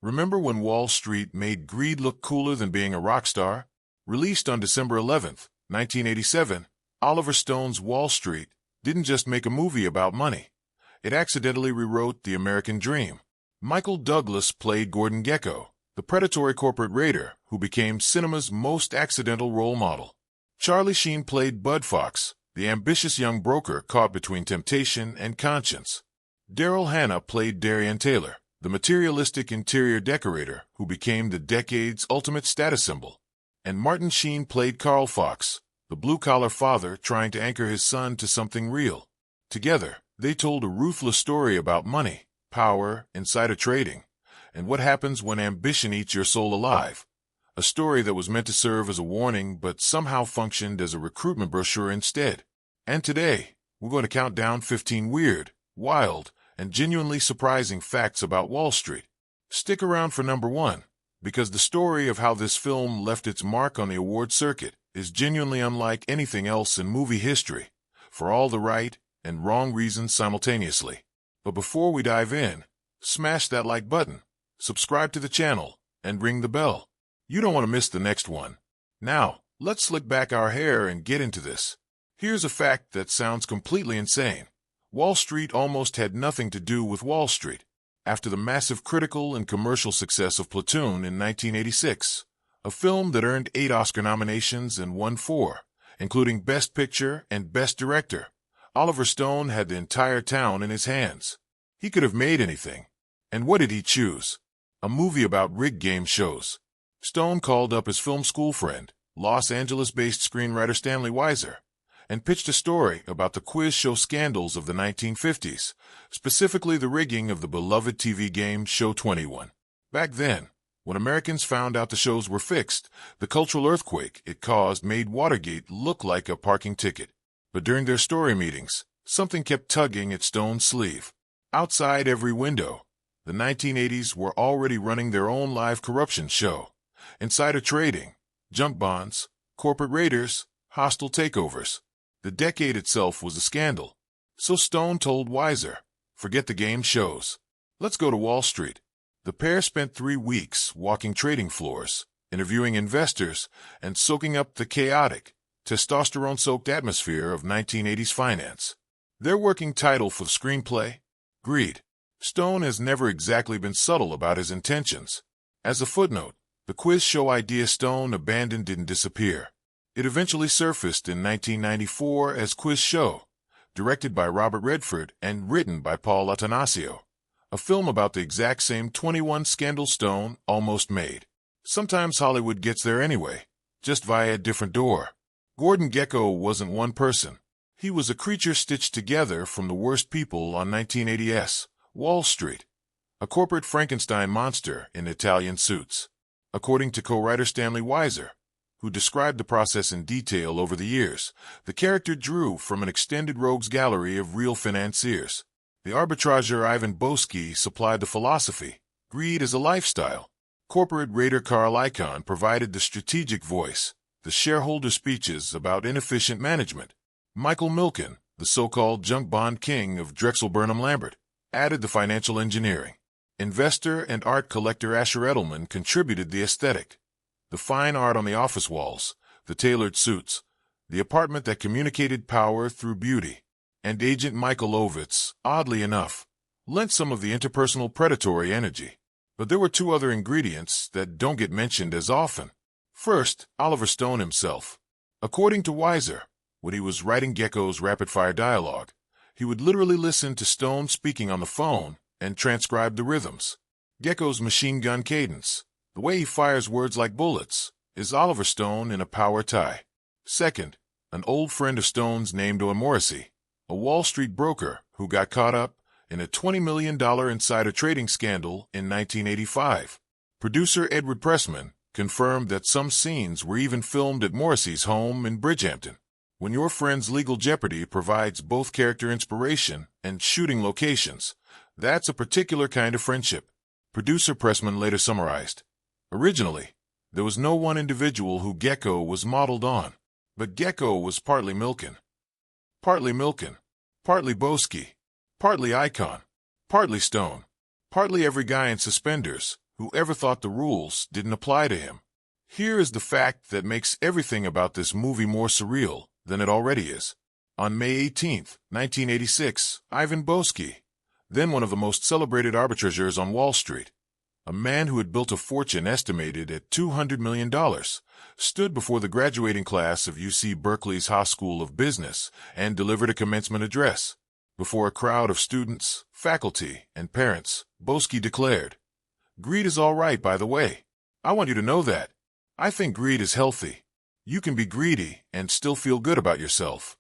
Remember when Wall Street made greed look cooler than being a rock star? Released on December 11th, 1987, Oliver Stone's Wall Street didn't just make a movie about money. It accidentally rewrote the American dream. Michael Douglas played Gordon Gekko, the predatory corporate raider who became cinema's most accidental role model. Charlie Sheen played Bud Fox, the ambitious young broker caught between temptation and conscience. Daryl Hannah played Darian Taylor, the materialistic interior decorator who became the decade's ultimate status symbol. And Martin Sheen played Carl Fox, the blue-collar father trying to anchor his son to something real. Together, they told a ruthless story about money, power, insider trading, and what happens when ambition eats your soul alive. A story that was meant to serve as a warning but somehow functioned as a recruitment brochure instead. And today, we're going to count down 15 weird, wild, and genuinely surprising facts about Wall Street. Stick around for number 1, because the story of how this film left its mark on the award circuit is genuinely unlike anything else in movie history, for all the right and wrong reasons simultaneously. But before we dive in, smash that like button, subscribe to the channel, and ring the bell. You don't want to miss the next one. Now, let's slick back our hair and get into this. Here's a fact that sounds completely insane. Wall Street almost had nothing to do with Wall Street. After the massive critical and commercial success of Platoon in 1986, a film that earned 8 Oscar nominations and won 4, including Best Picture and Best Director, Oliver Stone had the entire town in his hands. He could have made anything. And what did he choose? A movie about rigged game shows. Stone called up his film school friend, Los Angeles-based screenwriter Stanley Weiser, and pitched a story about the quiz show scandals of the 1950s, specifically the rigging of the beloved TV game Show 21. Back then, when Americans found out the shows were fixed, the cultural earthquake it caused made Watergate look like a parking ticket. But during their story meetings, something kept tugging at Stone's sleeve. Outside every window, the 1980s were already running their own live corruption show. Insider trading, junk bonds, corporate raiders, hostile takeovers. The decade itself was a scandal. So Stone told Weiser, forget the game shows. Let's go to Wall Street. The pair spent 3 weeks walking trading floors, interviewing investors, and soaking up the chaotic, testosterone-soaked atmosphere of 1980s finance. Their working title for the screenplay? Greed. Stone has never exactly been subtle about his intentions. As a footnote, the quiz show idea Stone abandoned didn't disappear. It eventually surfaced in 1994 as Quiz Show, directed by Robert Redford and written by Paul Attanasio, a film about the exact same 21 scandal Stone almost made. Sometimes Hollywood gets there anyway, just via a different door. Gordon Gekko wasn't one person. He was a creature stitched together from the worst people on 1980's Wall Street, a corporate Frankenstein monster in Italian suits. According to co-writer Stanley Weiser, who described the process in detail over the years, the character drew from an extended rogues gallery of real financiers. The arbitrager Ivan Boesky supplied the philosophy, greed is a lifestyle. Corporate raider Carl Icahn provided the strategic voice, the shareholder speeches about inefficient management. Michael Milken, the so-called junk bond king of Drexel Burnham Lambert, added the financial engineering. Investor and art collector Asher Edelman contributed the aesthetic. The fine art on the office walls, the tailored suits, the apartment that communicated power through beauty. And Agent Michael Ovitz, oddly enough, lent some of the interpersonal predatory energy. But there were 2 other ingredients that don't get mentioned as often. First, Oliver Stone himself. According to Weiser, when he was writing Gekko's rapid-fire dialogue, he would literally listen to Stone speaking on the phone and transcribe the rhythms. Gekko's machine gun cadence, the way he fires words like bullets, is Oliver Stone in a power tie. Second, an old friend of Stone's named Owen Morrissey, a Wall Street broker who got caught up in a $20 million insider trading scandal in 1985. Producer Edward Pressman confirmed that some scenes were even filmed at Morrissey's home in Bridgehampton. When your friend's legal jeopardy provides both character inspiration and shooting locations, that's a particular kind of friendship. Producer Pressman later summarized, originally, there was no one individual who Gekko was modeled on, but Gekko was partly Milken, partly Boesky, partly Icahn, partly Stone, partly every guy in suspenders Whoever thought the rules didn't apply to him? Here is the fact that makes everything about this movie more surreal than it already is. On May 18, 1986, Ivan Boesky, then one of the most celebrated arbitrageurs on Wall Street, a man who had built a fortune estimated at $200 million, stood before the graduating class of UC Berkeley's Haas School of Business and delivered a commencement address. Before a crowd of students, faculty, and parents, Boesky declared, "Greed is all right, by the way. I want you to know that. I think greed is healthy. You can be greedy and still feel good about yourself."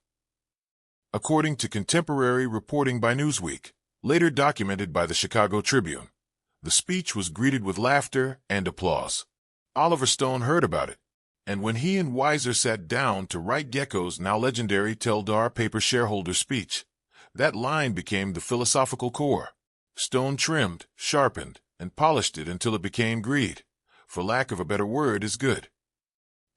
According to contemporary reporting by Newsweek, later documented by the Chicago Tribune, the speech was greeted with laughter and applause. Oliver Stone heard about it, and when he and Weiser sat down to write Gekko's now legendary Teldar paper shareholder speech, that line became the philosophical core. Stone trimmed, sharpened, and polished it until it became greed, for lack of a better word, is good.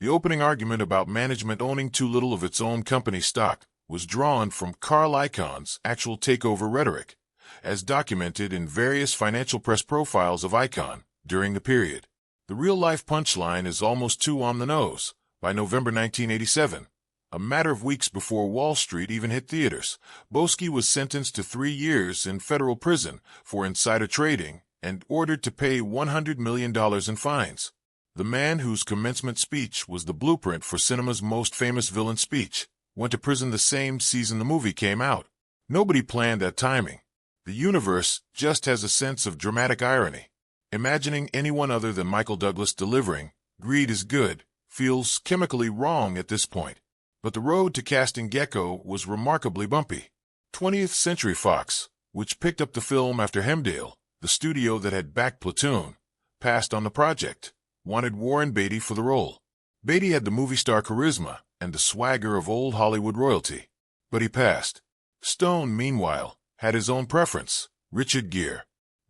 The opening argument about management owning too little of its own company stock was drawn from Carl Icahn's actual takeover rhetoric, as documented in various financial press profiles of Icahn during the period. The real-life punchline is almost too on the nose. By November 1987, a matter of weeks before Wall Street even hit theaters, Boesky was sentenced to 3 years in federal prison for insider trading and ordered to pay $100 million in fines. The man whose commencement speech was the blueprint for cinema's most famous villain speech went to prison the same season the movie came out. Nobody planned that timing. The universe just has a sense of dramatic irony. Imagining anyone other than Michael Douglas delivering "Greed is good" feels chemically wrong at this point. But the road to casting Gekko was remarkably bumpy. 20th Century Fox, which picked up the film after Hemdale, the studio that had backed Platoon, passed on the project, wanted Warren Beatty for the role. Beatty had the movie star charisma and the swagger of old Hollywood royalty, but he passed. Stone, meanwhile, had his own preference, Richard Gere.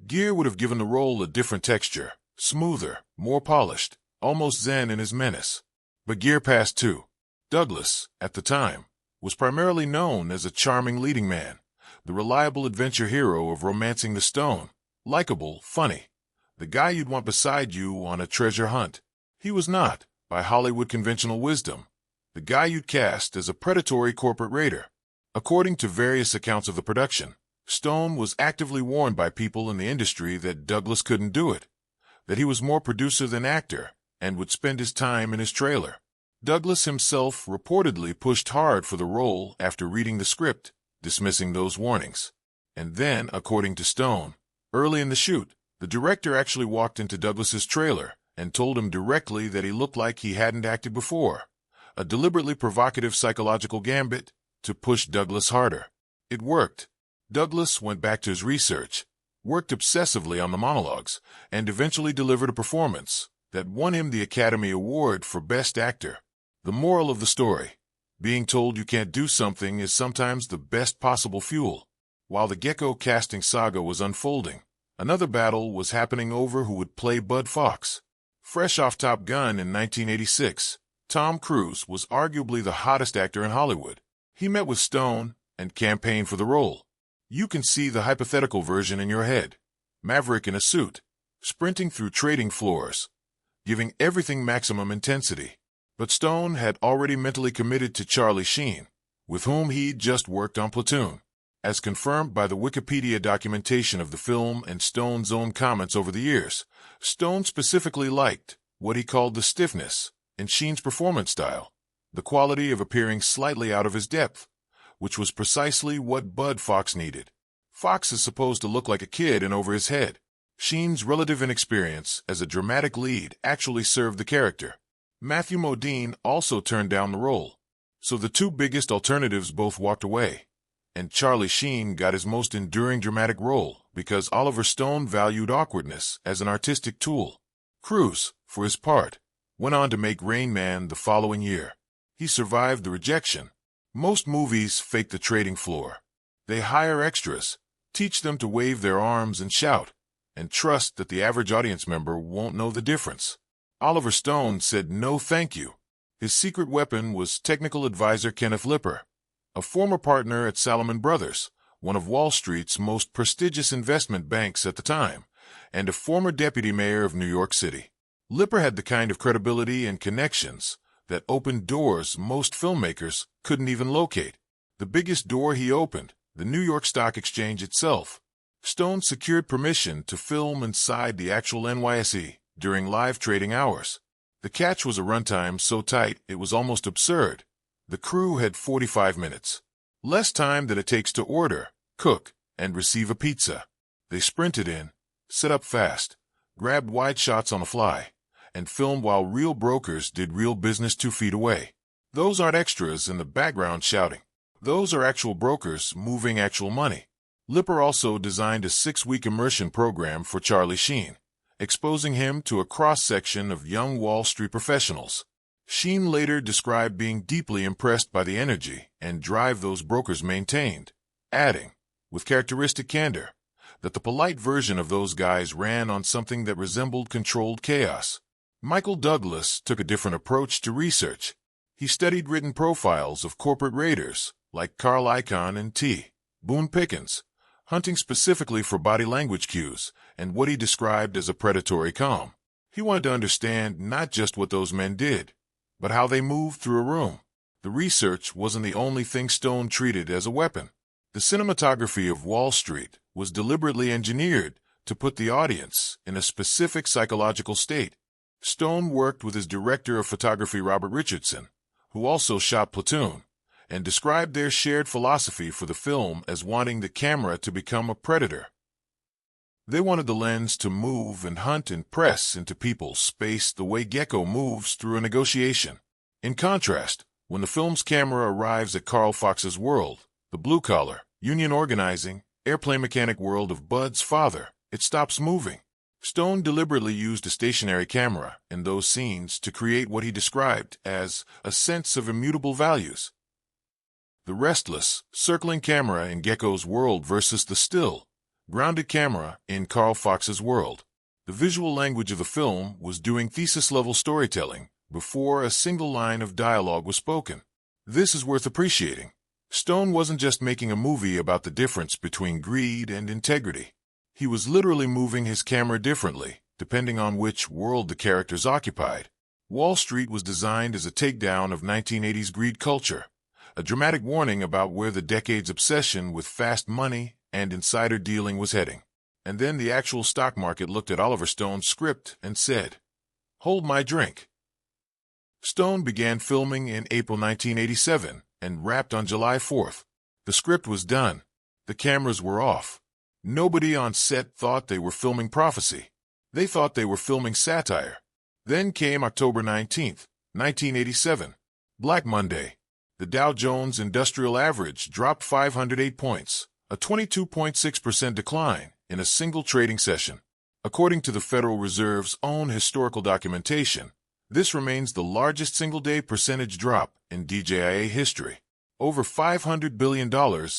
Gere would have given the role a different texture, smoother, more polished, almost zen in his menace. But Gere passed too. Douglas, at the time, was primarily known as a charming leading man, the reliable adventure hero of Romancing the Stone, likable, funny, the guy you'd want beside you on a treasure hunt. He was not, by Hollywood conventional wisdom, the guy you'd cast as a predatory corporate raider. According to various accounts of the production, Stone was actively warned by people in the industry that Douglas couldn't do it, that he was more producer than actor and would spend his time in his trailer. Douglas himself reportedly pushed hard for the role after reading the script, dismissing those warnings. And then, according to Stone, early in the shoot, the director actually walked into Douglas's trailer and told him directly that he looked like he hadn't acted before, a deliberately provocative psychological gambit to push Douglas harder. It worked. Douglas went back to his research, worked obsessively on the monologues, and eventually delivered a performance that won him the Academy Award for Best Actor. The moral of the story: being told you can't do something is sometimes the best possible fuel. While the Gekko casting saga was unfolding, another battle was happening over who would play Bud Fox. Fresh off Top Gun in 1986, Tom Cruise was arguably the hottest actor in Hollywood. He met with Stone and campaigned for the role. You can see the hypothetical version in your head. Maverick in a suit, sprinting through trading floors, giving everything maximum intensity. But Stone had already mentally committed to Charlie Sheen, with whom he'd just worked on Platoon. As confirmed by the Wikipedia documentation of the film and Stone's own comments over the years, Stone specifically liked what he called the stiffness in Sheen's performance style, the quality of appearing slightly out of his depth, which was precisely what Bud Fox needed. Fox is supposed to look like a kid and over his head. Sheen's relative inexperience as a dramatic lead actually served the character. Matthew Modine also turned down the role, so the two biggest alternatives both walked away, and Charlie Sheen got his most enduring dramatic role because Oliver Stone valued awkwardness as an artistic tool. Cruise, for his part, went on to make Rain Man the following year. He survived the rejection. Most movies fake the trading floor. They hire extras, teach them to wave their arms and shout, and trust that the average audience member won't know the difference. Oliver Stone said no thank you. His secret weapon was technical advisor Kenneth Lipper, a former partner at Salomon Brothers, one of Wall Street's most prestigious investment banks at the time, and a former deputy mayor of New York City. Lipper had the kind of credibility and connections that opened doors most filmmakers couldn't even locate. The biggest door he opened, the New York Stock Exchange itself. Stone secured permission to film inside the actual NYSE during live trading hours. The catch was a runtime so tight it was almost absurd. The crew had 45 minutes. Less time than it takes to order, cook, and receive a pizza. They sprinted in, set up fast, grabbed wide shots on the fly, and filmed while real brokers did real business 2 feet away. Those aren't extras in the background shouting. Those are actual brokers moving actual money. Lipper also designed a 6-week immersion program for Charlie Sheen, exposing him to a cross-section of young Wall Street professionals. Sheen later described being deeply impressed by the energy and drive those brokers maintained, adding, with characteristic candor, that the polite version of those guys ran on something that resembled controlled chaos. Michael Douglas took a different approach to research. He studied written profiles of corporate raiders like Carl Icahn and T. Boone Pickens, hunting specifically for body language cues and what he described as a predatory calm. He wanted to understand not just what those men did, but how they moved through a room. The research wasn't the only thing Stone treated as a weapon. The cinematography of Wall Street was deliberately engineered to put the audience in a specific psychological state. Stone worked with his director of photography, Robert Richardson, who also shot Platoon, and described their shared philosophy for the film as wanting the camera to become a predator. They wanted the lens to move and hunt and press into people's space the way Gekko moves through a negotiation. In contrast, when the film's camera arrives at Carl Fox's world, the blue-collar, union organizing, airplane mechanic world of Bud's father, it stops moving. Stone deliberately used a stationary camera in those scenes to create what he described as a sense of immutable values. The restless, circling camera in Gekko's world versus the still, grounded camera in Carl Fox's world. The visual language of the film was doing thesis-level storytelling before a single line of dialogue was spoken. This is worth appreciating. Stone wasn't just making a movie about the difference between greed and integrity. He was literally moving his camera differently, depending on which world the characters occupied. Wall Street was designed as a takedown of 1980s greed culture, a dramatic warning about where the decade's obsession with fast money and insider dealing was heading. And then the actual stock market looked at Oliver Stone's script and said, "Hold my drink." Stone began filming in April 1987 and wrapped on July 4th. The script was done. The cameras were off. Nobody on set thought they were filming prophecy. They thought they were filming satire. Then came October 19th, 1987, Black Monday. The Dow Jones Industrial Average dropped 508 points, a 22.6% decline in a single trading session. According to the Federal Reserve's own historical documentation, this remains the largest single-day percentage drop in DJIA history. Over $500 billion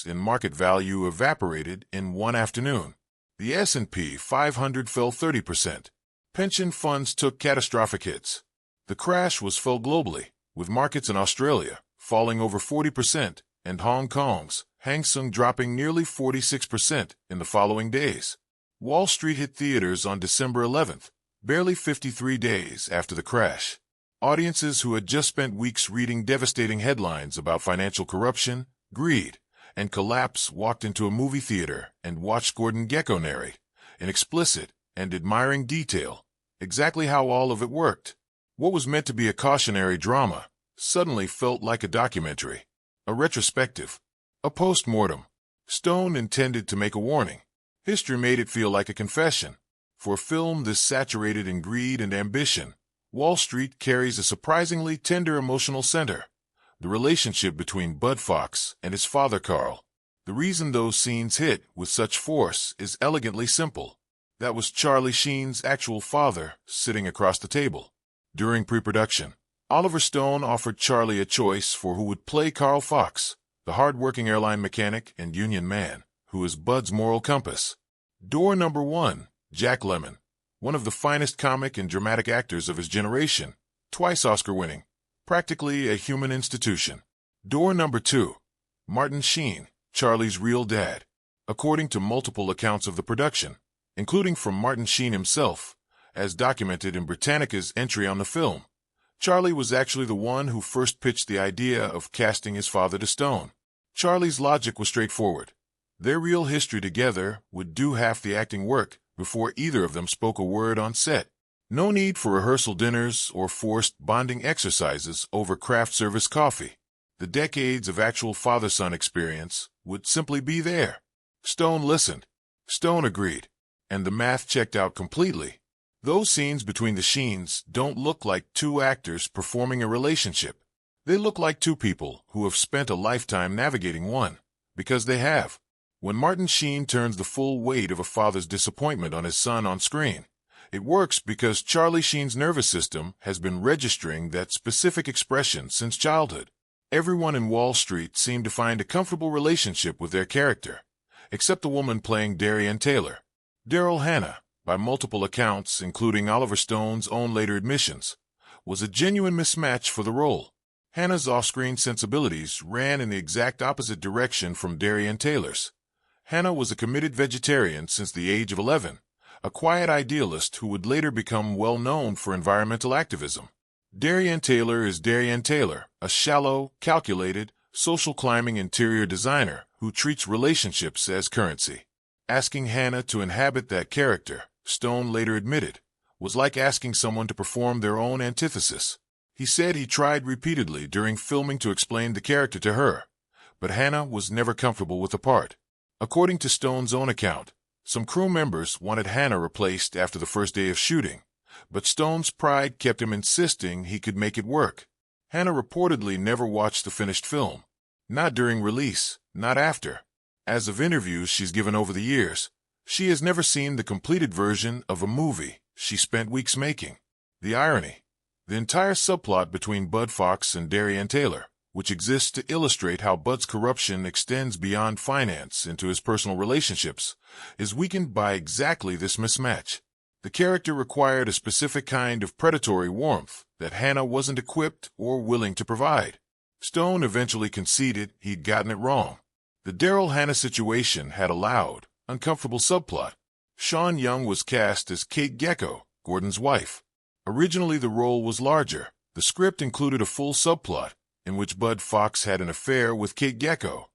in market value evaporated in one afternoon. The S&P 500 fell 30%. Pension funds took catastrophic hits. The crash was felt globally, with markets in Australia falling over 40% and Hong Kong's Hang Seng dropping nearly 46% in the following days. Wall Street hit theaters on December 11th, barely 53 days after the crash. Audiences who had just spent weeks reading devastating headlines about financial corruption, greed, and collapse walked into a movie theater and watched Gordon Gekko narrate, in explicit and admiring detail, exactly how all of it worked. What was meant to be a cautionary drama suddenly felt like a documentary, a retrospective, a post-mortem. Stone intended to make a warning. History made it feel like a confession. For a film this saturated in greed and ambition, Wall Street carries a surprisingly tender emotional center, the relationship between Bud Fox and his father Carl. The reason those scenes hit with such force is elegantly simple. That was Charlie Sheen's actual father sitting across the table. During pre-production, Oliver Stone offered Charlie a choice for who would play Carl Fox, the hard-working airline mechanic and union man, who is Bud's moral compass. Door number 1, Jack Lemmon, one of the finest comic and dramatic actors of his generation, twice Oscar-winning, practically a human institution. Door number 2, Martin Sheen, Charlie's real dad. According to multiple accounts of the production, including from Martin Sheen himself, as documented in Britannica's entry on the film. Charlie was actually the one who first pitched the idea of casting his father to Stone. Charlie's logic was straightforward. Their real history together would do half the acting work before either of them spoke a word on set. No need for rehearsal dinners or forced bonding exercises over craft service coffee. The decades of actual father-son experience would simply be there. Stone listened. Stone agreed. And the math checked out completely. Those scenes between the Sheens don't look like two actors performing a relationship. They look like two people who have spent a lifetime navigating one, because they have. When Martin Sheen turns the full weight of a father's disappointment on his son on screen, it works because Charlie Sheen's nervous system has been registering that specific expression since childhood. Everyone in Wall Street seemed to find a comfortable relationship with their character, except the woman playing Darian Taylor. Daryl Hannah, by multiple accounts, including Oliver Stone's own later admissions, was a genuine mismatch for the role. Hannah's off-screen sensibilities ran in the exact opposite direction from Darian Taylor's. Hannah was a committed vegetarian since the age of 11, a quiet idealist who would later become well known for environmental activism. Darian Taylor is Darian Taylor, a shallow, calculated, social climbing interior designer who treats relationships as currency. Asking Hannah to inhabit that character, Stone later admitted, was like asking someone to perform their own antithesis. He said he tried repeatedly during filming to explain the character to her, but Hannah was never comfortable with the part. According to Stone's own account, some crew members wanted Hannah replaced after the first day of shooting, but Stone's pride kept him insisting he could make it work. Hannah reportedly never watched the finished film. Not during release, not after. As of interviews she's given over the years, she has never seen the completed version of a movie she spent weeks making. The irony. The entire subplot between Bud Fox and Darian Taylor, which exists to illustrate how Bud's corruption extends beyond finance into his personal relationships, is weakened by exactly this mismatch. The character required a specific kind of predatory warmth that Hannah wasn't equipped or willing to provide. Stone eventually conceded he'd gotten it wrong. The Daryl Hannah situation had a loud, uncomfortable subplot. Sean Young was cast as Kate Gekko, Gordon's wife. Originally the role was larger. The script included a full subplot in which Bud Fox had an affair with Kate Gekko,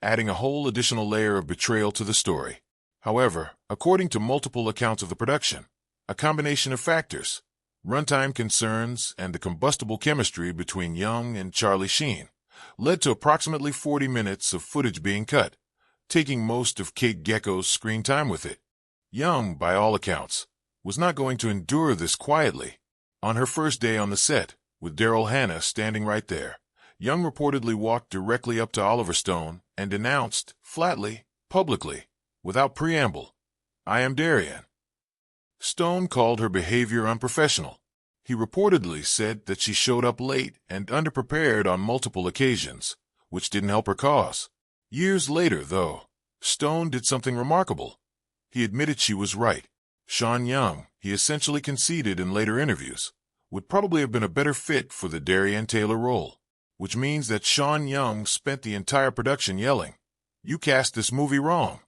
adding a whole additional layer of betrayal to the story. However, according to multiple accounts of the production, a combination of factors, runtime concerns, and the combustible chemistry between Young and Charlie Sheen, led to approximately 40 minutes of footage being cut, taking most of Kate Gekko's screen time with it. Young, by all accounts, was not going to endure this quietly. On her first day on the set, with Daryl Hannah standing right there, Young reportedly walked directly up to Oliver Stone and announced, flatly, publicly, without preamble, "I am Darian." Stone called her behavior unprofessional. He reportedly said that she showed up late and underprepared on multiple occasions, which didn't help her cause. Years later, though, Stone did something remarkable. He admitted she was right. Sean Young, he essentially conceded in later interviews, would probably have been a better fit for the Darian Taylor role, which means that Sean Young spent the entire production yelling, "You cast this movie wrong,"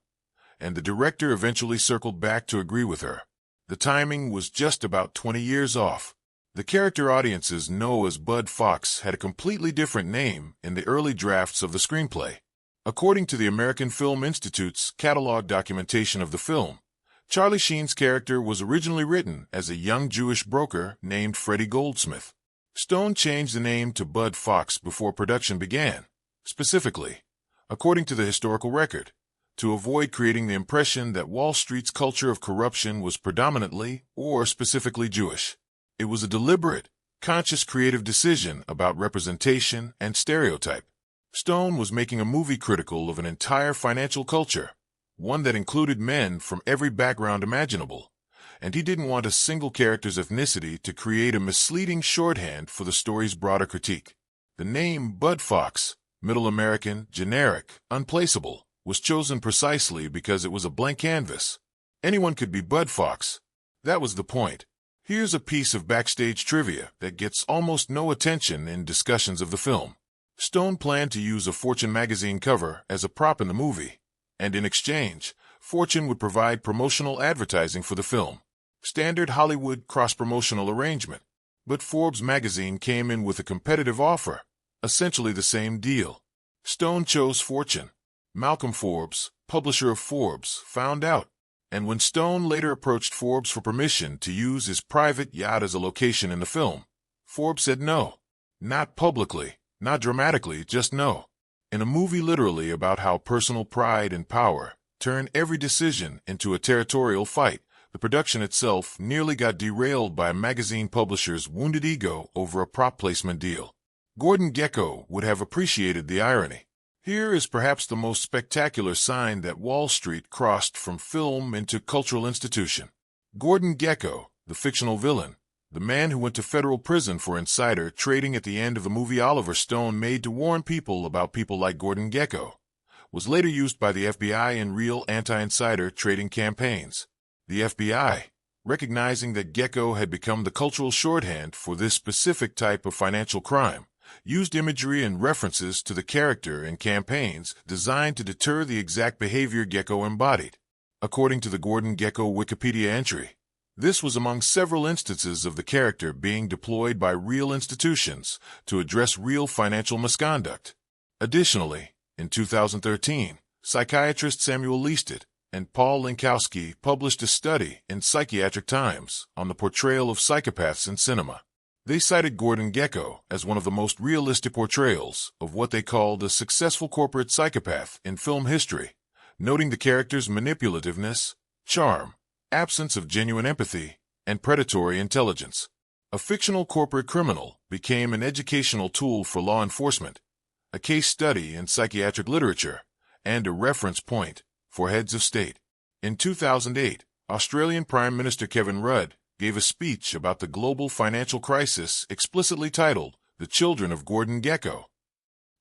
and the director eventually circled back to agree with her. The timing was just about 20 years off. The character audiences know as Bud Fox had a completely different name in the early drafts of the screenplay. According to the American Film Institute's catalog documentation of the film, Charlie Sheen's character was originally written as a young Jewish broker named Freddie Goldsmith. Stone changed the name to Bud Fox before production began, specifically, according to the historical record, to avoid creating the impression that Wall Street's culture of corruption was predominantly or specifically Jewish. It was a deliberate, conscious creative decision about representation and stereotype. Stone was making a movie critical of an entire financial culture, one that included men from every background imaginable, and he didn't want a single character's ethnicity to create a misleading shorthand for the story's broader critique. The name Bud Fox, Middle American, generic, unplaceable, was chosen precisely because it was a blank canvas. Anyone could be Bud Fox. That was the point. Here's a piece of backstage trivia that gets almost no attention in discussions of the film. Stone planned to use a Fortune magazine cover as a prop in the movie, and in exchange, Fortune would provide promotional advertising for the film. Standard Hollywood cross-promotional arrangement. But Forbes magazine came in with a competitive offer. Essentially the same deal. Stone chose Fortune. Malcolm Forbes, publisher of Forbes, found out. And when Stone later approached Forbes for permission to use his private yacht as a location in the film, Forbes said no. Not publicly, not dramatically, just no. In a movie literally about how personal pride and power turn every decision into a territorial fight, the production itself nearly got derailed by a magazine publisher's wounded ego over a prop placement deal. Gordon Gekko would have appreciated the irony. Here is perhaps the most spectacular sign that Wall Street crossed from film into cultural institution. Gordon Gekko, the fictional villain, the man who went to federal prison for insider trading at the end of the movie Oliver Stone made to warn people about people like Gordon Gekko, was later used by the FBI in real anti-insider trading campaigns. The FBI, recognizing that Gekko had become the cultural shorthand for this specific type of financial crime, used imagery and references to the character in campaigns designed to deter the exact behavior Gekko embodied. According to the Gordon Gekko Wikipedia entry, this was among several instances of the character being deployed by real institutions to address real financial misconduct. Additionally, in 2013, psychiatrist Samuel Listed and Paul Linkowski published a study in Psychiatric Times on the portrayal of psychopaths in cinema. They cited Gordon Gekko as one of the most realistic portrayals of what they called a successful corporate psychopath in film history, noting the character's manipulativeness, charm, absence of genuine empathy, and predatory intelligence. A fictional corporate criminal became an educational tool for law enforcement, a case study in psychiatric literature, and a reference point for heads of state. In 2008, Australian Prime Minister Kevin Rudd gave a speech about the global financial crisis explicitly titled The Children of Gordon Gekko.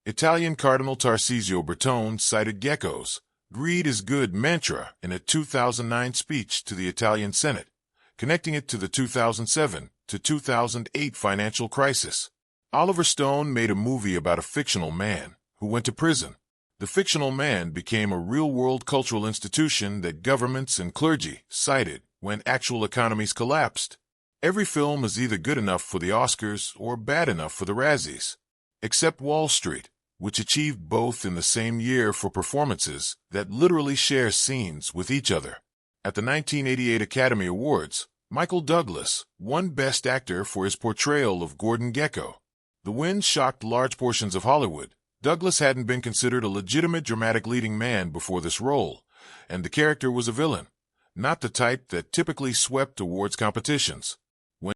Italian Cardinal Tarcisio Bertone cited Gekko's "Greed is good" mantra in a 2009 speech to the Italian Senate, connecting it to the 2007 to 2008 financial crisis. Oliver Stone made a movie about a fictional man who went to prison. The fictional man became a real-world cultural institution that governments and clergy cited when actual economies collapsed. Every film is either good enough for the Oscars or bad enough for the Razzies. Except Wall Street, which achieved both in the same year for performances that literally share scenes with each other. At the 1988 Academy Awards, Michael Douglas won Best Actor for his portrayal of Gordon Gekko. The win shocked large portions of Hollywood. Douglas hadn't been considered a legitimate dramatic leading man before this role, and the character was a villain, not the type that typically swept awards competitions.